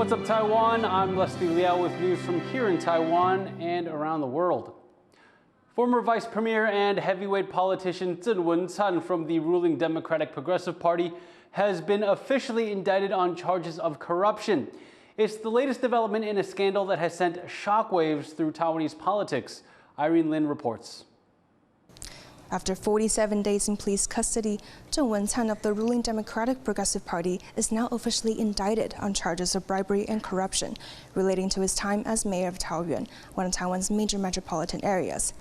What's up, Taiwan? I'm Liao with news from here in Taiwan and around the world. Former Vice Premier and heavyweight politician Zhen Wen-chan from the ruling Democratic Progressive Party has been officially indicted on charges of corruption. It's the latest development in a scandal that has sent shockwaves through Taiwanese politics. Irene Lin reports. After 47 days in police custody, Zhen Wen-chan of the ruling Democratic Progressive Party is now officially indicted on charges of bribery and corruption relating to his time as mayor of Taoyuan, one of Taiwan's major metropolitan areas.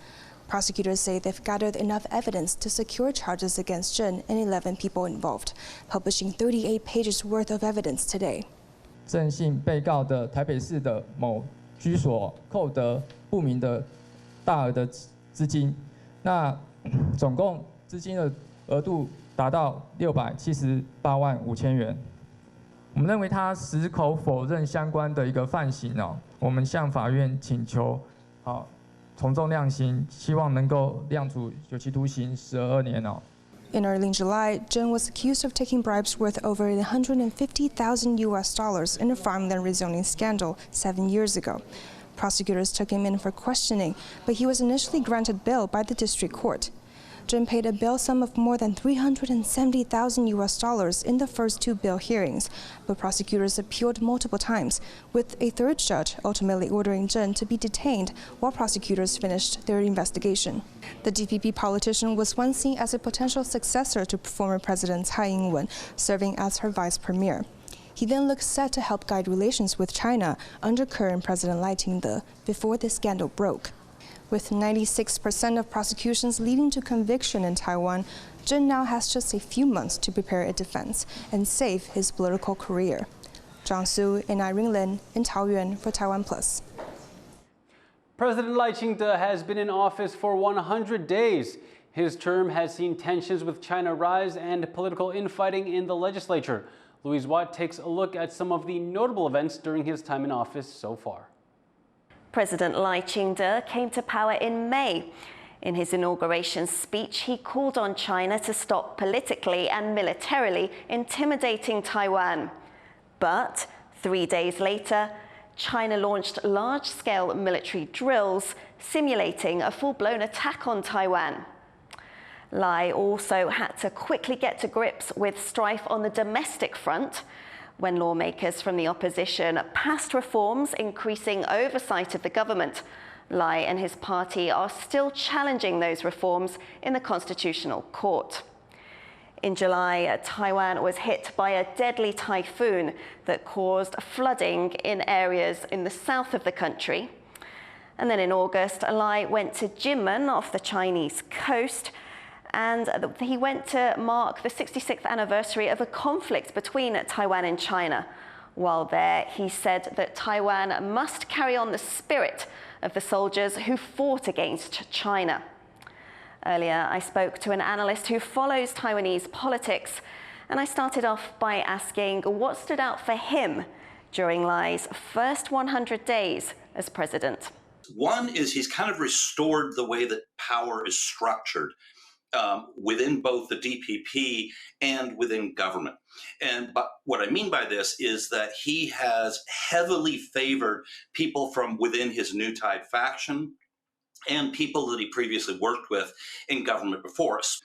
Prosecutors say they've gathered enough evidence to secure charges against Zhen and 11 people involved, publishing 38 pages worth of evidence today. 郑姓被告的台北市的某居所扣得不明的大额的资金，那总共资金的额度达到678万5千元。我们认为他矢口否认相关的一个犯行哦，我们向法院请求从重量刑，希望能够量处有期徒刑12年哦。In early July, Zhen was accused of taking bribes worth over $150,000 in a farmland rezoning scandal 7 years ago. Prosecutors took him in for questioning, but he was initially granted bail by the district court. Zhen paid a bail sum of more than $370,000 in the first two bail hearings, but prosecutors appealed multiple times, with a third judge ultimately ordering Zhen to be detained while prosecutors finished their investigation. The DPP politician was once seen as a potential successor to former President Tsai Ing-wen, serving as her vice premier. He then looked set to help guide relations with China under current President Lai Ching-te before the scandal broke. With 96% of prosecutions leading to conviction in Taiwan, Zhen now has just a few months to prepare a defense and save his political career. Zhang Su and Irene Lin in Taoyuan for TaiwanPlus. President Lai Ching-te has been in office for 100 days. His term has seen tensions with China rise and political infighting in the legislature. Louise Watt takes a look at some of the notable events during his time in office so far. President Lai Ching-te came to power in May. In his inauguration speech, he called on China to stop politically and militarily intimidating Taiwan. But 3 days later, China launched large-scale military drills simulating a full-blown attack on Taiwan. Lai also had to quickly get to grips with strife on the domestic front when lawmakers from the opposition passed reforms increasing oversight of the government. Lai and his party are still challenging those reforms in the Constitutional Court. In July, Taiwan was hit by a deadly typhoon that caused flooding in areas in the south of the country. And then in August, Lai went to Jinmen off the Chinese coast, and he went to mark the 66th anniversary of a conflict between Taiwan and China. While there, he said that Taiwan must carry on the spirit of the soldiers who fought against China. Earlier, I spoke to an analyst who follows Taiwanese politics, and I started off by asking what stood out for him during Lai's first 100 days as president. One is he's kind of restored the way that power is structured within both the DPP and within government. But what I mean by this is that he has heavily favored people from within his New Tide faction and people that he previously worked with in government before us.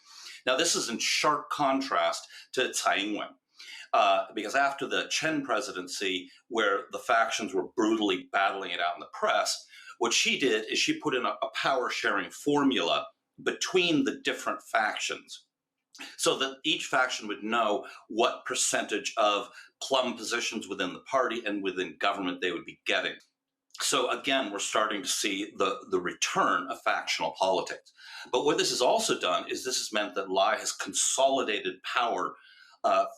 Now, this is in sharp contrast to Tsai Ing-wen. Because after the Chen presidency, where the factions were brutally battling it out in the press, what she did is she put in a power-sharing formula between the different factions so that each faction would know what percentage of plum positions within the party and within government they would be getting. So again, we're starting to see the return of factional politics. But what this has also done is this has meant that Lai has consolidated power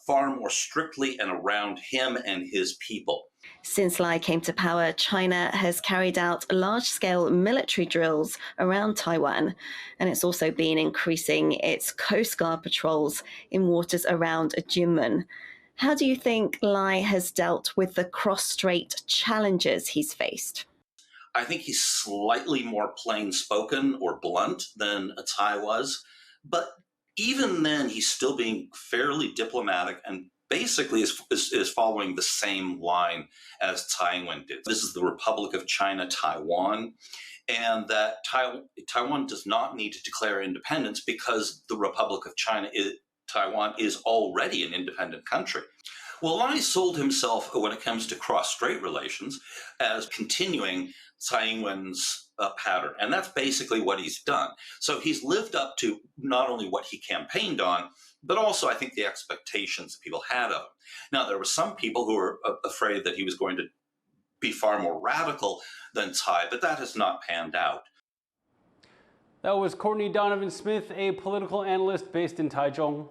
far more strictly and around him and his people. Since Lai came to power, China has carried out large-scale military drills around Taiwan, and it's also been increasing its Coast Guard patrols in waters around Jinmen. How do you think Lai has dealt with the cross-strait challenges he's faced? I think he's slightly more plain-spoken or blunt than Tsai was, but even then he's still being fairly diplomatic and basically is following the same line as Taiwan did. This is the Republic of China, Taiwan, and that Taiwan does not need to declare independence because the Republic of Taiwan is already an independent country. Well, Lai sold himself, when it comes to cross-strait relations, as continuing Taiwan's pattern. And that's basically what he's done. So he's lived up to not only what he campaigned on, but also, I think, the expectations that people had of him. Now, there were some people who were afraid that he was going to be far more radical than Tsai, but that has not panned out. That was Courtney Donovan-Smith, a political analyst based in Taichung.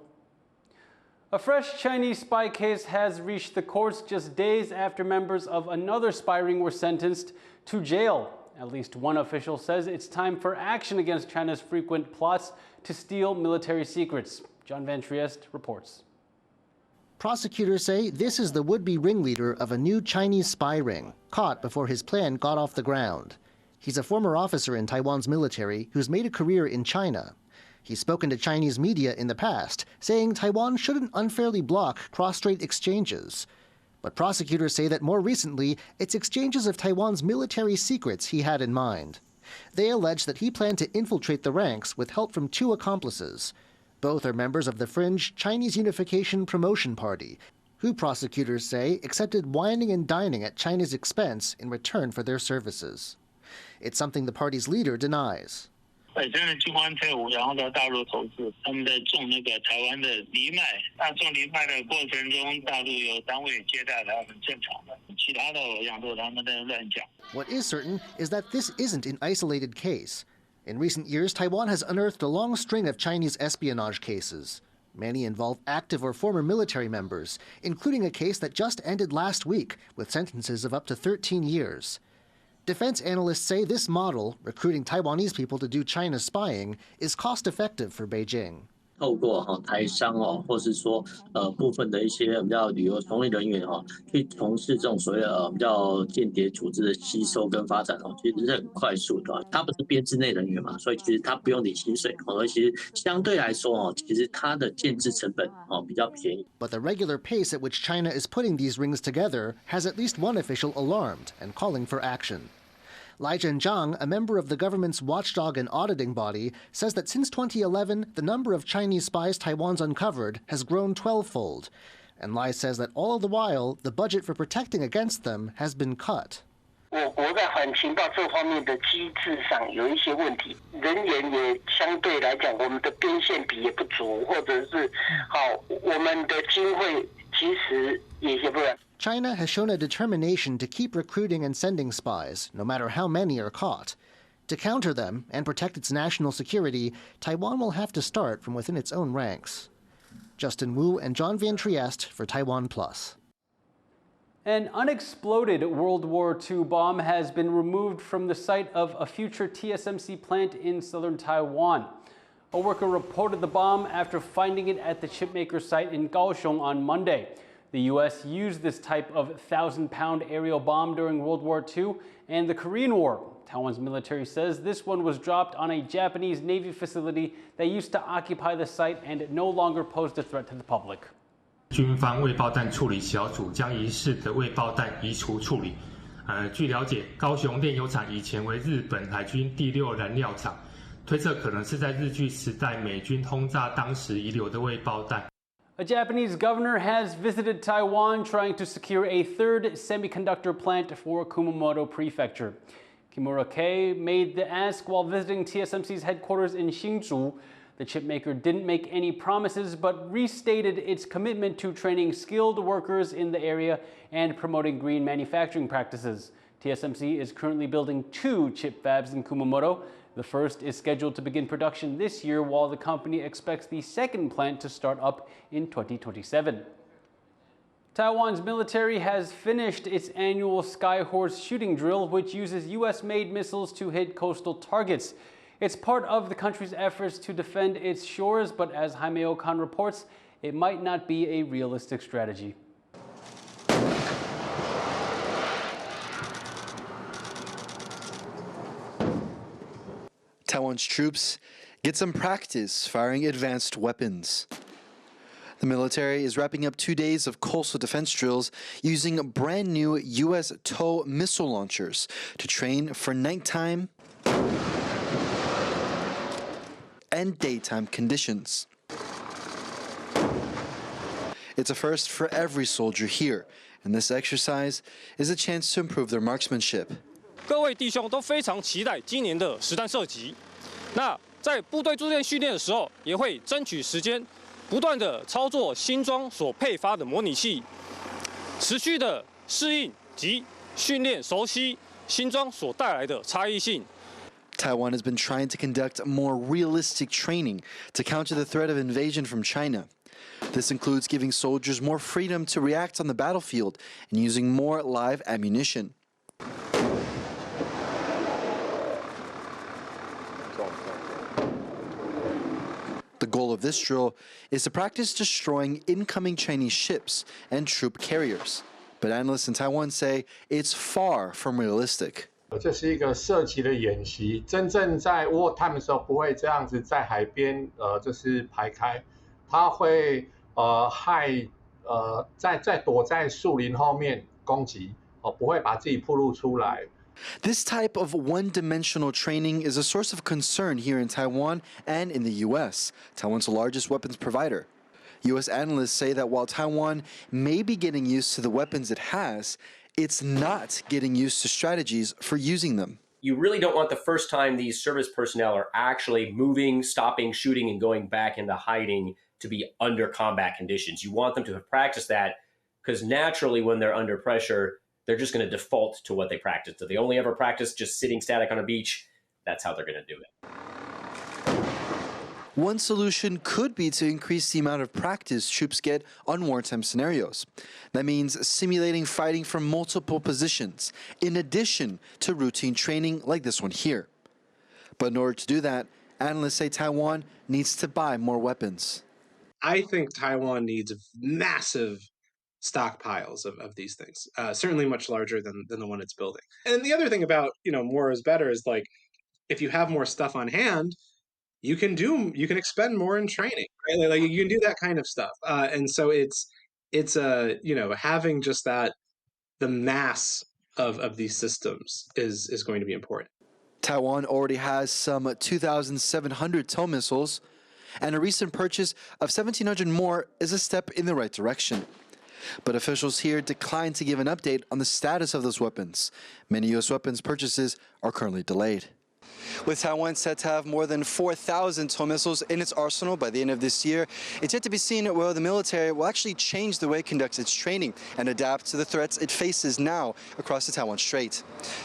A fresh Chinese spy case has reached the courts just days after members of another spy ring were sentenced to jail. At least one official says it's time for action against China's frequent plots to steal military secrets. John Van Trieste reports. Prosecutors say this is the would-be ringleader of a new Chinese spy ring, caught before his plan got off the ground. He's a former officer in Taiwan's military who's made a career in China. He's spoken to Chinese media in the past, saying Taiwan shouldn't unfairly block cross-strait exchanges. But prosecutors say that more recently, it's exchanges of Taiwan's military secrets he had in mind. They allege that he planned to infiltrate the ranks with help from two accomplices. Both are members of the fringe Chinese Unification Promotion Party, who prosecutors say accepted wining and dining at China's expense in return for their services. It's something the party's leader denies. What is certain is that this isn't an isolated case. In recent years, Taiwan has unearthed a long string of Chinese espionage cases. Many involve active or former military members, including a case that just ended last week with sentences of up to 13 years. Defense analysts say this model, recruiting Taiwanese people to do China spying, is cost-effective for Beijing. 透过台商或是说部分的一些比较旅游从业人员去从事这种所谓的比较间谍组织的吸收跟发展其实是很快速的。他不是编制内人员嘛，所以其实他不用领薪水，而其实相对来说其实他的建制成本比较便宜。But the regular pace at which China is putting these rings together has at least one official alarmed and calling for action. Lai Zhenjiang, a member of the government's watchdog and auditing body, says that since 2011, the number of Chinese spies Taiwan's uncovered has grown 12-fold. And Lai says that all the while, the budget for protecting against them has been cut. 我国在反情报这方面的机制上有一些问题，人员也相对来讲，我们的边线比也不足，或者是我们的经费其实也不足。China has shown a determination to keep recruiting and sending spies, no matter how many are caught. To counter them and protect its national security, Taiwan will have to start from within its own ranks. Justin Wu and John Van Trieste for TaiwanPlus. An unexploded World War II bomb has been removed from the site of a future TSMC plant in southern Taiwan. A worker reported the bomb after finding it at the chipmaker site in Kaohsiung on Monday. The U.S. used this type of 1,000-pound aerial bomb during World War II and the Korean War. Taiwan's military says this one was dropped on a Japanese Navy facility that used to occupy the site and no longer posed a threat to the public. 军方未爆弹处理小组将疑似的未爆弹移除处理。据了解，高雄炼油厂以前为日本海军第6燃料厂，推测可能是在日据时代美军轰炸当时遗留的未爆弹。 A Japanese governor has visited Taiwan trying to secure a third semiconductor plant for Kumamoto Prefecture. Kimura Kei made the ask while visiting TSMC's headquarters in Hsinchu. The chipmaker didn't make any promises but restated its commitment to training skilled workers in the area and promoting green manufacturing practices. TSMC is currently building 2 chip fabs in Kumamoto. The first is scheduled to begin production this year, while the company expects the second plant to start up in 2027. Taiwan's military has finished its annual Skyhorse shooting drill, which uses U.S.-made missiles to hit coastal targets. It's part of the country's efforts to defend its shores, but as Jaime Okan reports, it might not be a realistic strategy. Taiwan's troops get some practice firing advanced weapons. The military is wrapping up 2 days of coastal defense drills using brand new U.S. TOW missile launchers to train for nighttime and daytime conditions. It's a first for every soldier here, and this exercise is a chance to improve their marksmanship. 各位弟兄都非常期待今年的实弹射击。那在部队作战训练的时候，也会争取时间，不断的操作新装所配发的模拟器，持续的适应及训练熟悉新装所带来的差异性。 Taiwan has been trying to conduct more realistic training to counter the threat of invasion from China. This includes giving soldiers more freedom to react on the battlefield and using more live ammunition. The goal of this drill is to practice destroying incoming Chinese ships and troop carriers. But analysts in Taiwan say it's far from realistic. 这是一个射击的演习，真正在 war time 的时候不会这样子在海边就是排开，它会在躲在树林后面攻击，不会把自己暴露出来。 This type of one-dimensional training is a source of concern here in Taiwan and in the U.S., Taiwan's largest weapons provider. U.S. analysts say that while Taiwan may be getting used to the weapons it has, it's not getting used to strategies for using them. You really don't want the first time these service personnel are actually moving, stopping, shooting, and going back into hiding to be under combat conditions. You want them to have practiced that because naturally when they're under pressure, they're just going to default to what they practiced. If they only ever practice just sitting static on a beach, that's how they're going to do it. One solution could be to increase the amount of practice troops get on wartime scenarios. That means simulating fighting from multiple positions, in addition to routine training like this one here. But in order to do that, analysts say Taiwan needs to buy more weapons. I think Taiwan needs massive stockpiles of these things, certainly much larger than the one it's building. And the other thing about, more is better is like, if you have more stuff on hand, you can expend more in training, right? Like you can do that kind of stuff. And so it's having just that, the mass of these systems is going to be important. Taiwan already has some 2,700 TOW missiles, and a recent purchase of 1,700 more is a step in the right direction. But officials here declined to give an update on the status of those weapons. Many U.S. weapons purchases are currently delayed. With Taiwan set to have more than 4,000 TOW missiles in its arsenal by the end of this year, it's yet to be seen whether the military will actually change the way it conducts its training and adapt to the threats it faces now across the Taiwan Strait.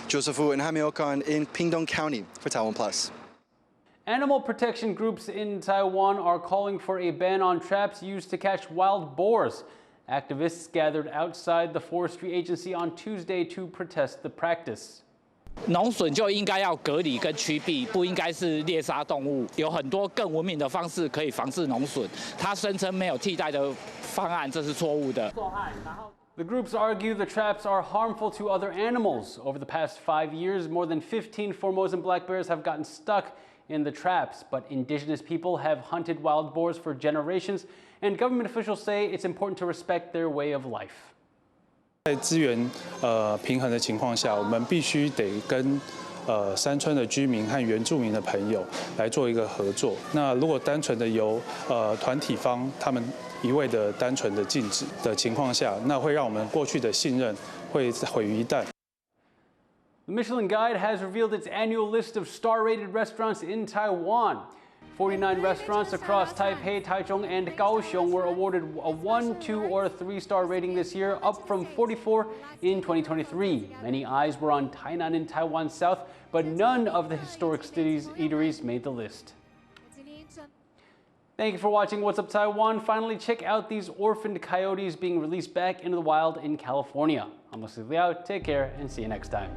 Joseph Wu and Hamiokan in Pingdong County for TaiwanPlus. Animal protection groups in Taiwan are calling for a ban on traps used to catch wild boars. Activists gathered outside the forestry agency on Tuesday to protest the practice. 农损就应该要隔离跟驱避，不应该是猎杀动物。有很多更文明的方式可以防治农损。他声称没有替代的方案，这是错误的。The groups argue the traps are harmful to other animals. Over the past 5 years, more than 15 Formosan black bears have gotten stuck in the traps, but indigenous people have hunted wild boars for generations, and government officials say it's important to respect their way of life. 在资源平衡的情况下，我们必须得跟山村的居民和原住民的朋友来做一个合作。那如果单纯的由团体方他们一味的单纯的禁止的情况下，那会让我们过去的信任会毁于一旦。The Michelin Guide has revealed its annual list of star-rated restaurants in Taiwan. 49 restaurants across Taipei, Taichung, and Kaohsiung were awarded a 1, 2, or 3-star rating this year, up from 44 in 2023. Many eyes were on Tainan in Taiwan's south, but none of the historic city's eateries made the list. Thank you for watching What's Up Taiwan. Finally, check out these orphaned coyotes being released back into the wild in California. I'm Liao. Take care and see you next time.